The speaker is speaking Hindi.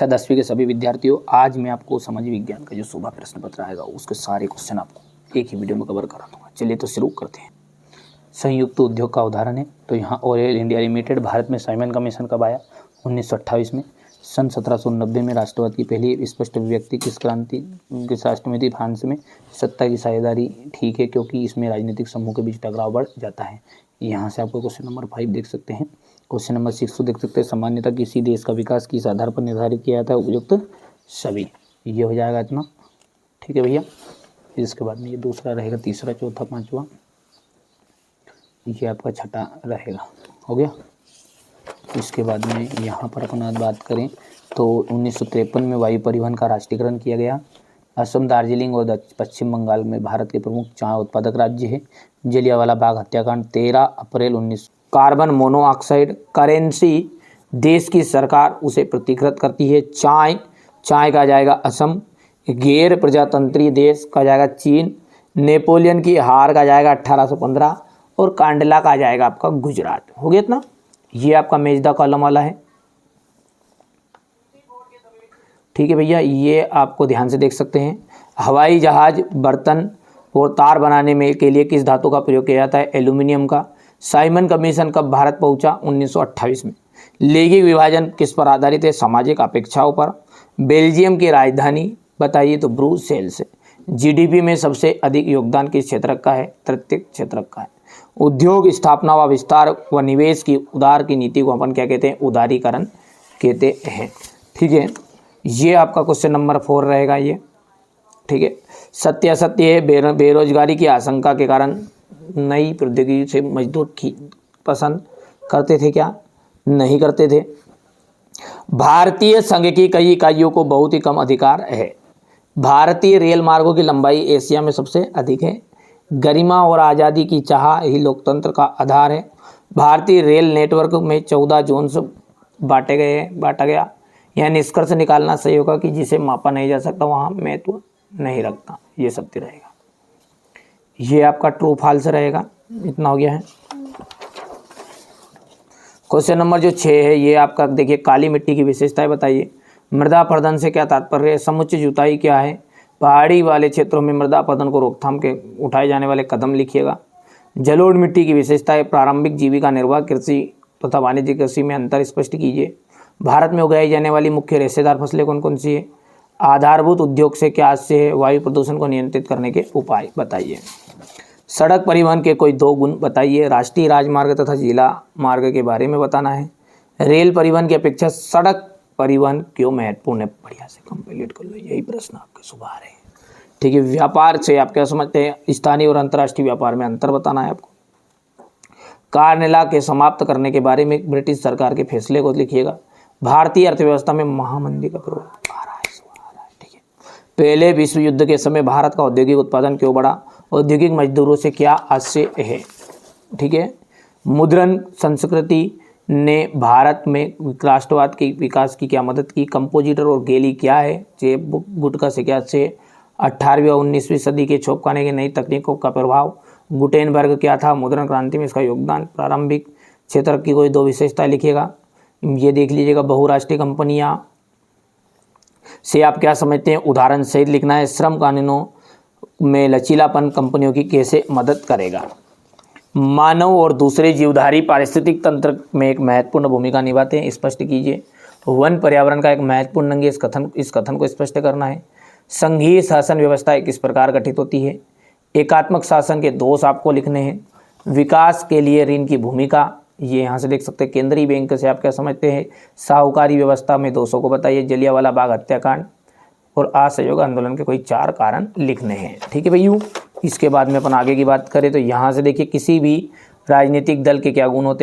कक्षा 10वीं के सभी विद्यार्थियों, आज मैं आपको समाज विज्ञान का जो सुबह प्रश्न पत्र आएगा उसके सारे क्वेश्चन आपको एक ही वीडियो में कवर करा दूंगा। चलिए तो शुरू करते हैं। संयुक्त उद्योग का उदाहरण है तो यहाँ ऑयल इंडिया लिमिटेड भारत में साइमन कमीशन कब आया? 1928 में। सन 1790 में राष्ट्रवाद की पहली स्पष्ट अभिव्यक्ति किस क्रांति के राष्ट्र में थी? फ्रांस में। सत्ता की साझेदारी ठीक है क्योंकि इसमें राजनीतिक समूह के बीच टकराव बढ़ जाता है। यहाँ से आपको क्वेश्चन नंबर 5 देख सकते हैं। क्वेश्चन नंबर 6 देख सकते हैं। सामान्यतः किसी देश का विकास किस आधार पर निर्धारित किया जाता है? उपयुक्त सभी। ये हो जाएगा इतना, ठीक है भैया। इसके बाद में ये दूसरा रहेगा, तीसरा, चौथा, पांचवा, ये आपका छठा रहेगा। हो गया। इसके बाद में यहाँ पर अपन बात करें तो 1953 में वायु परिवहन का राष्ट्रीयकरण किया गया। असम, दार्जिलिंग और पश्चिम बंगाल में भारत के प्रमुख चाय उत्पादक राज्य है। जलियांवाला बाग हत्याकांड 13 अप्रैल 19। कार्बन मोनोऑक्साइड करेंसी देश की सरकार उसे प्रतिकृत करती है। चाय का जाएगा असम। गैर प्रजातंत्रीय देश का जाएगा चीन। नेपोलियन की हार का जाएगा 1815 और कांडला का जाएगा आपका गुजरात। हो गया इतना। ये आपका मेजदा कॉलम वाला है, ठीक है भैया। ये आपको ध्यान से देख सकते हैं। हवाई जहाज, बर्तन और तार बनाने में के लिए किस धातु का प्रयोग किया जाता है? एल्यूमिनियम का। साइमन कमीशन कब भारत पहुंचा? 1928 में। लैंगिक विभाजन किस पर आधारित है? सामाजिक अपेक्षाओं पर। बेल्जियम की राजधानी बताइए तो ब्रुसेल्स है। जीडीपी में सबसे अधिक योगदान किस क्षेत्र का है? तृतीयक क्षेत्र का है। उद्योग स्थापना व विस्तार व निवेश की उदार की नीति को अपन क्या कहते हैं? उदारीकरण कहते हैं, ठीक है। ये आपका क्वेश्चन नंबर 4 रहेगा ये, ठीक है। सत्य असत्य है। बेरोजगारी की आशंका के कारण नई प्रौद्योगिकी से मजदूर पसंद करते थे क्या? नहीं करते थे। भारतीय संघ की कई इकाइयों को बहुत ही कम अधिकार है। भारतीय रेल मार्गों की लंबाई एशिया में सबसे अधिक है। गरिमा और आज़ादी की चाह ही लोकतंत्र का आधार है। भारतीय रेल नेटवर्क में 14 जोन बांटा गया। यह निष्कर्ष निकालना सही होगा कि जिसे मापा नहीं जा सकता वहाँ महत्व नहीं रखता। ये सत्य रहेगा। ये आपका ट्रू फॉल्स रहेगा। इतना हो गया है। क्वेश्चन नंबर जो 6 है ये आपका देखिए, काली मिट्टी की विशेषताएं बताइए। मृदा अपरदन से क्या तात्पर्य है? समुचित जुताई क्या है? पहाड़ी वाले क्षेत्रों में मृदा अपरदन को रोकथाम के उठाए जाने वाले कदम लिखिएगा। जलोढ़ मिट्टी की विशेषताएं। प्रारंभिक जीविका निर्वाह कृषि तथा वाणिज्यिक कृषि में अंतर स्पष्ट कीजिए। भारत में उगाई जाने वाली मुख्य रेशेदार फसलें कौन कौन सी है? आधारभूत उद्योग से क्या आशय है? वायु प्रदूषण को नियंत्रित करने के उपाय बताइए। सड़क परिवहन के कोई 2 गुण बताइए। राष्ट्रीय राजमार्ग तथा जिला मार्ग के बारे में बताना है। रेल परिवहन की अपेक्षा सड़क परिवहन क्यों महत्वपूर्ण है? बढ़िया से कंप्लीट कर लो, यही प्रश्न आपके सुबह आ रहे हैं, ठीक है। व्यापार से आप क्या समझते हैं? स्थानीय और अंतर्राष्ट्रीय व्यापार में अंतर बताना है आपको। कार्नेला के समाप्त करने के बारे में ब्रिटिश सरकार के फैसले को लिखिएगा। भारतीय अर्थव्यवस्था में महामंदी का प्रभाव आ रहा है, ठीक है। पहले विश्व युद्ध के समय भारत का औद्योगिक उत्पादन क्यों बढ़ा? औद्योगिक मजदूरों से क्या आशय है, ठीक है। मुद्रण संस्कृति ने भारत में राष्ट्रवाद के विकास की क्या मदद की? कंपोजिटर और गैली क्या है? जेब गुटका से क्या से 18वीं और 19वीं सदी के छापखाने की नई तकनीकों का प्रभाव। गुटेनबर्ग क्या था? मुद्रण क्रांति में इसका योगदान। प्रारंभिक क्षेत्र की कोई 2 विशेषता लिखिएगा। ये देख लीजिएगा। बहुराष्ट्रीय कंपनियां से आप क्या समझते हैं? उदाहरण सहित लिखना है। श्रम कानूनों में लचीलापन कंपनियों की कैसे मदद करेगा? मानव और दूसरे जीवधारी पारिस्थितिक तंत्र में एक महत्वपूर्ण भूमिका निभाते हैं, स्पष्ट कीजिए। वन पर्यावरण का एक महत्वपूर्ण अंग है, इस कथन को स्पष्ट करना है। संघीय शासन व्यवस्था किस प्रकार गठित होती है? एकात्मक शासन के दोष आपको लिखने हैं। विकास के लिए ऋण की भूमिका, ये यहाँ से देख सकते हैं। केंद्रीय बैंक से आप क्या समझते हैं? साहूकारी व्यवस्था में दोषों को बताइए। जलियांवाला बाग हत्याकांड और असहयोग आंदोलन के कोई 4 कारण लिखने हैं, ठीक है भैया। इसके बाद में अपन आगे की बात करें तो यहाँ से देखिए, किसी भी राजनीतिक दल के क्या गुण होते हैं?